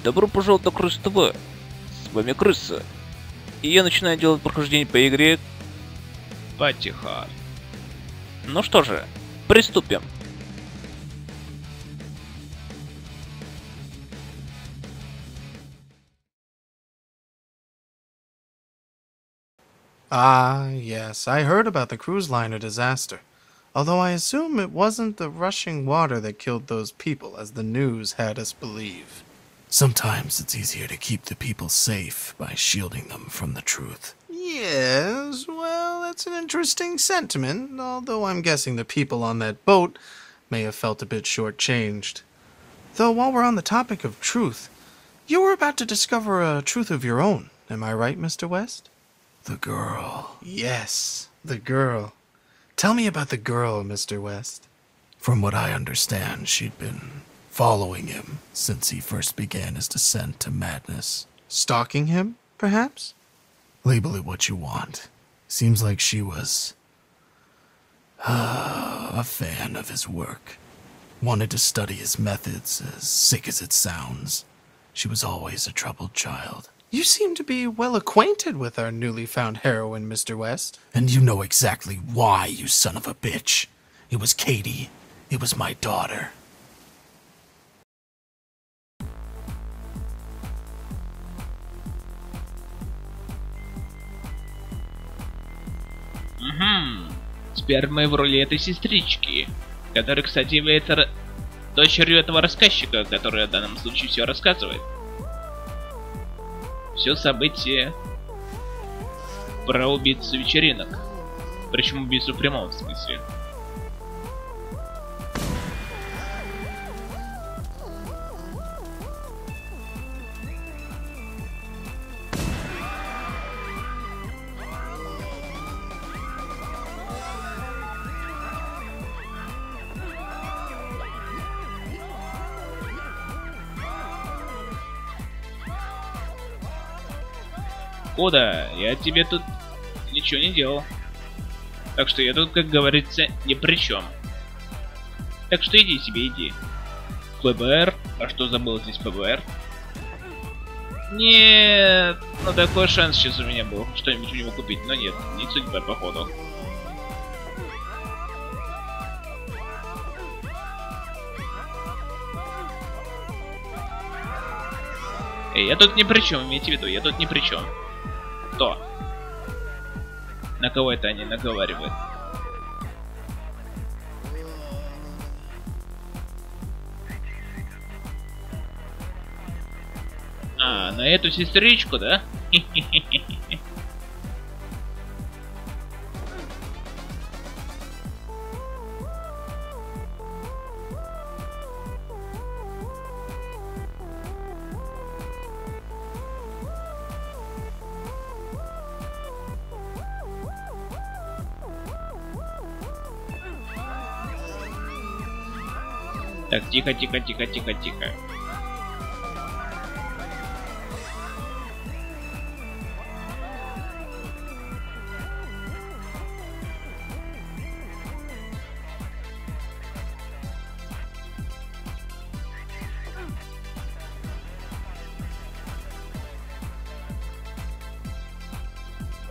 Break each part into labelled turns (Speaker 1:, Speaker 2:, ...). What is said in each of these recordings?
Speaker 1: Добро пожаловать на Крыс ТВ. С вами Крыса. И я начинаю делать прохождение по игре
Speaker 2: Потихо.
Speaker 1: Ну что же, приступим.
Speaker 3: Ah, yes, I heard about the cruise liner disaster. Although I assume it wasn't the rushing water that killed those people, as the news had us believe.
Speaker 4: Sometimes it's easier to keep the people safe by shielding them from the truth.
Speaker 3: Yes, well, that's an interesting sentiment, although I'm guessing the people on that boat may have felt a bit shortchanged. Though while we're on the topic of truth, you were about to discover a truth of your own, am I right, Mr. West?
Speaker 4: The girl.
Speaker 3: Yes, the girl. Tell me about the girl, Mr. West.
Speaker 4: From what I understand, she'd been following him since he first began his descent to madness.
Speaker 3: Stalking him, perhaps?
Speaker 4: Label it what you want. Seems like she was a fan of his work. Wanted to study his methods, as sick as it sounds. She was always a troubled child.
Speaker 3: You seem to be well acquainted with our newly found heroine, Mr. West.
Speaker 4: And you know exactly why, you son of a bitch. It was Katie. It was my daughter.
Speaker 2: Теперь мы в роли этой сестрички, которая, кстати, является дочерью этого рассказчика, который в данном случае все рассказывает. Все события про убийцу вечеринок. Причем убийцу в прямом смысле. Куда? Я тебе тут ничего не делал. Так что я тут, как говорится, ни при чем. Так что иди себе, иди. ФБР? А что забыл здесь ФБР? Нет, ну такой шанс сейчас у меня был что-нибудь у него купить, но нет, не судьба, походу. Эй, я тут ни при чем, имейте в виду, я тут ни при чем. Кто? На кого это они наговаривают? А, на эту сестричку, да? Так, тихо, тихо, тихо, тихо, тихо.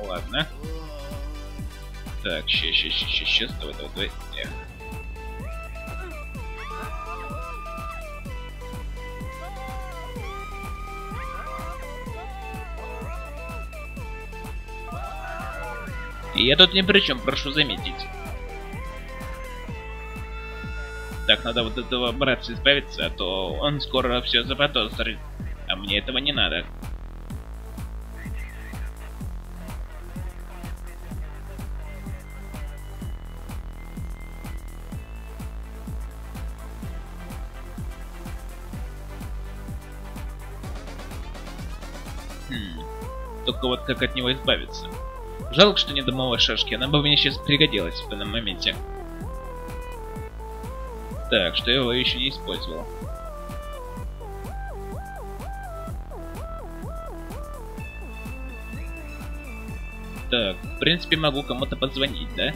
Speaker 2: Ладно. Так, сейчас, давай. Эх. И я тут ни при чем, прошу заметить. Так, надо вот этого братца избавиться, а то он скоро все заподозрит. А мне этого не надо. Только вот как от него избавиться? Жалко, что не домовой шашки, она бы мне сейчас пригодилась в данном моменте. Так, что я его еще не использовал. Так, в принципе могу кому-то позвонить, да?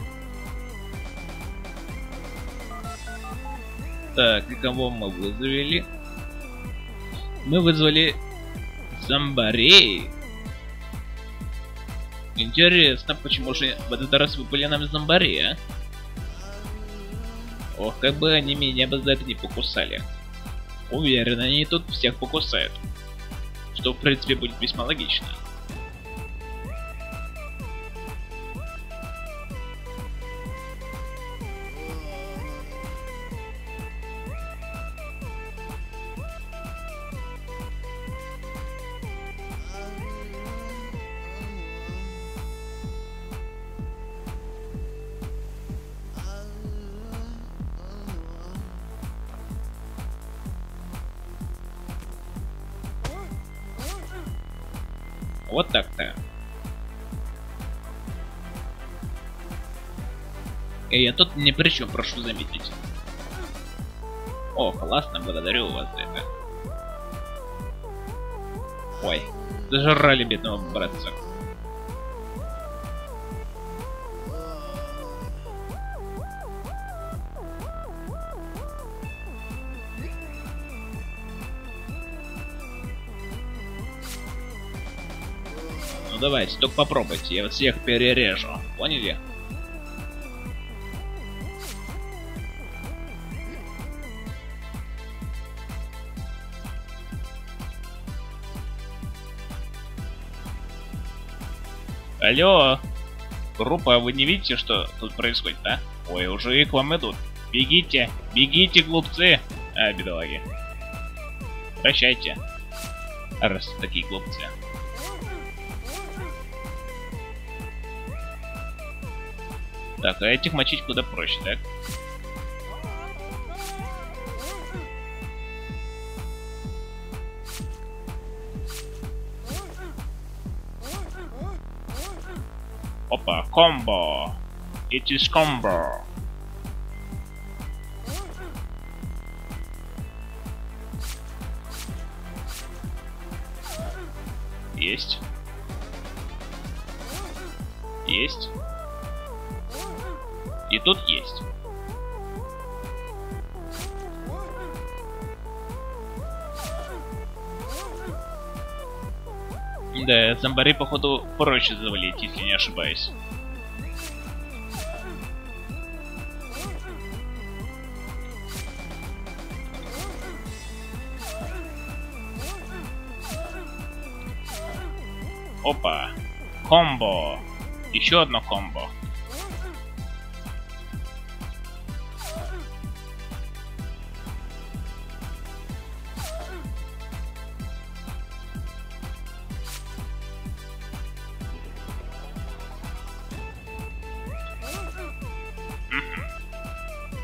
Speaker 2: Так, и кого мы вызовели? Мы вызвали зомбарей. Интересно, почему же в этот раз выпали нам зомбари, а? Ох, как бы они меня бы за это не покусали. Уверен, они тут всех покусают. Что, в принципе, будет весьма логично. Вот так-то. И я тут ни при чем, прошу заметить. О, классно, благодарю вас за это. Ой, зажрали бедного братца. Ну давайте, только попробуйте, я вас всех перережу. Поняли? Алло, группа, вы не видите, что тут происходит, да? Ой, уже и к вам идут. Бегите, бегите, глупцы. А, бедолаги. Прощайте. Раз такие глупцы. Так, а этих мочить куда проще, так? Опа, комбо! It is combo! Есть. Есть. И тут есть. Да, зомбари, походу, проще завалить, если не ошибаюсь. Опа. Комбо. Еще одно комбо.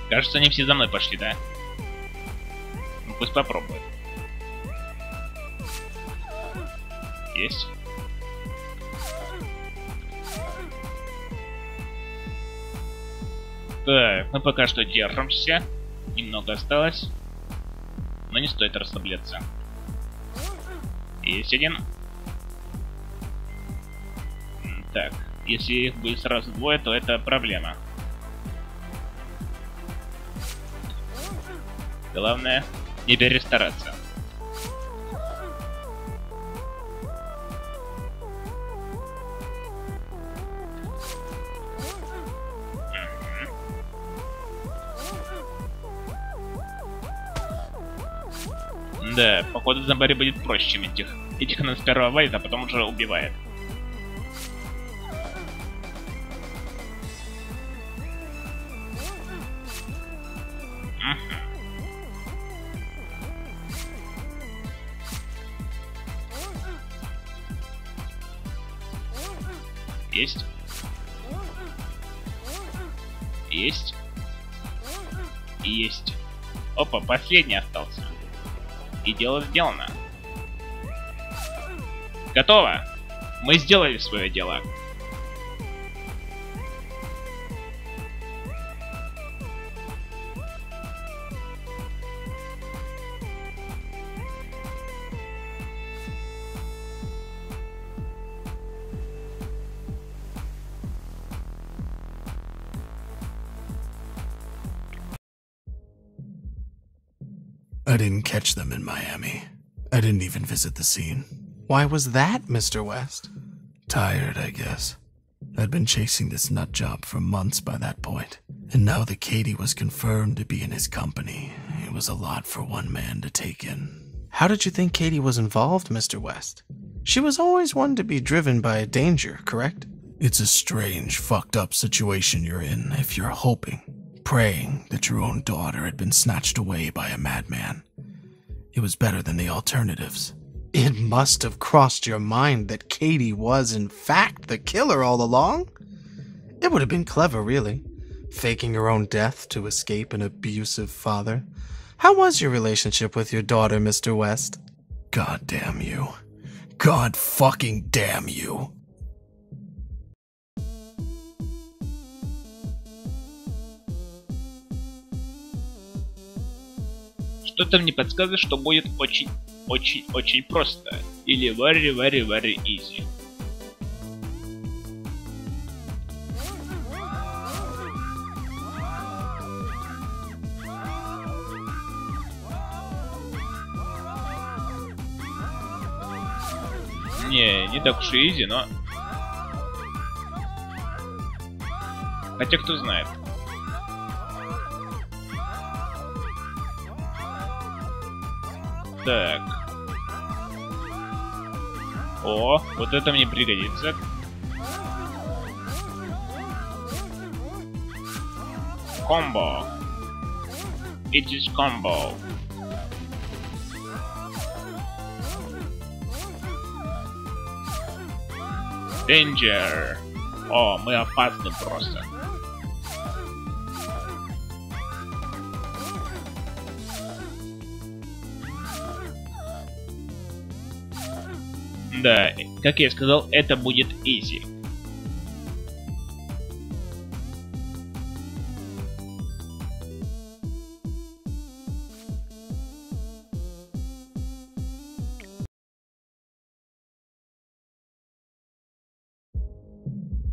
Speaker 2: Кажется, они все за мной пошли, да? Ну, пусть попробуют. Есть. Так, мы пока что держимся. Немного осталось. Но не стоит расслабляться. Есть один. Так, если их будет сразу двое, то это проблема. Главное, не перестараться. Да, походу зомбари будет проще, чем этих. Этих она сперва валит, а потом уже убивает. Есть. Есть. Есть. Опа, последний остался. И дело сделано. Готово. Мы сделали свое дело.
Speaker 4: I didn't catch them in Miami. I didn't even visit the scene.
Speaker 3: Why was that, Mr. West?
Speaker 4: Tired, I guess. I'd been chasing this nut job for months by that point, and now that Katie was confirmed to be in his company, it was a lot for one man to take in.
Speaker 3: How did you think Katie was involved, Mr. West? She was always one to be driven by danger, correct?
Speaker 4: It's a strange, fucked up situation you're in if you're hoping, praying that your own daughter had been snatched away by a madman. It was better than the alternatives.
Speaker 3: It must have crossed your mind that Katie was, in fact, the killer all along? It would have been clever, really, faking her own death to escape an abusive father. How was your relationship with your daughter, Mr. West?
Speaker 4: God damn you. God fucking damn you.
Speaker 2: Что-то мне подсказывает, что будет очень просто. Или very easy. Не так уж и easy, но... Хотя кто знает. Так. О, вот это мне пригодится. Combo. It is combo. Danger. О, мы опасны просто. Да, как я сказал, это будет easy.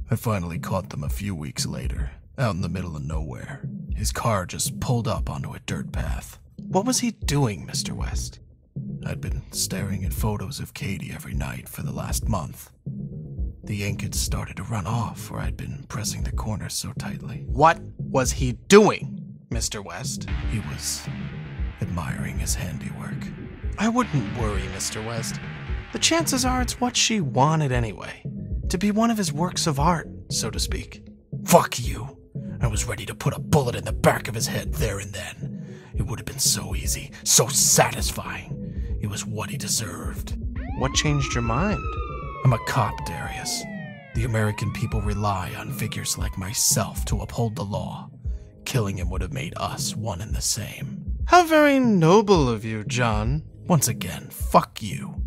Speaker 4: I finally caught them a few weeks later, out in the middle of nowhere. His car just pulled up onto a dirt path.
Speaker 3: What was he doing, Mr. West?
Speaker 4: I'd been staring at photos of Katie every night for the last month. The ink had started to run off where I'd been pressing the corners so tightly.
Speaker 3: What was he doing, Mr. West?
Speaker 4: He was admiring his handiwork.
Speaker 3: I wouldn't worry, Mr. West. The chances are it's what she wanted anyway. To be one of his works of art, so to speak.
Speaker 4: Fuck you! I was ready to put a bullet in the back of his head there and then. It would have been so easy, so satisfying. It was what he deserved.
Speaker 3: What changed your mind?
Speaker 4: I'm a cop, Darius. The American people rely on figures like myself to uphold the law. Killing him would have made us one and the same.
Speaker 3: How very noble of you, John.
Speaker 4: Once again, fuck you.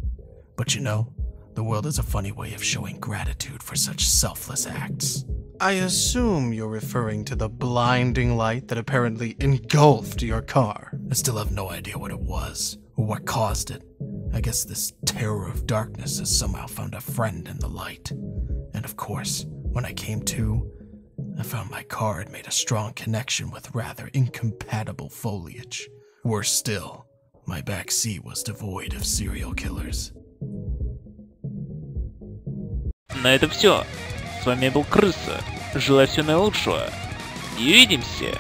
Speaker 4: But you know, the world has a funny way of showing gratitude for such selfless acts.
Speaker 3: I assume you're referring to the blinding light that apparently engulfed your car.
Speaker 4: I still have no idea what it was, or what caused it. I guess this terror of darkness has somehow found a friend in the light. And of course, when I came to, I found my car had made a strong connection with rather incompatible foliage. Worse still, my back seat was devoid of serial killers.
Speaker 1: На этом все. С вами был Крыса. Желаю всего наилучшего. И увидимся.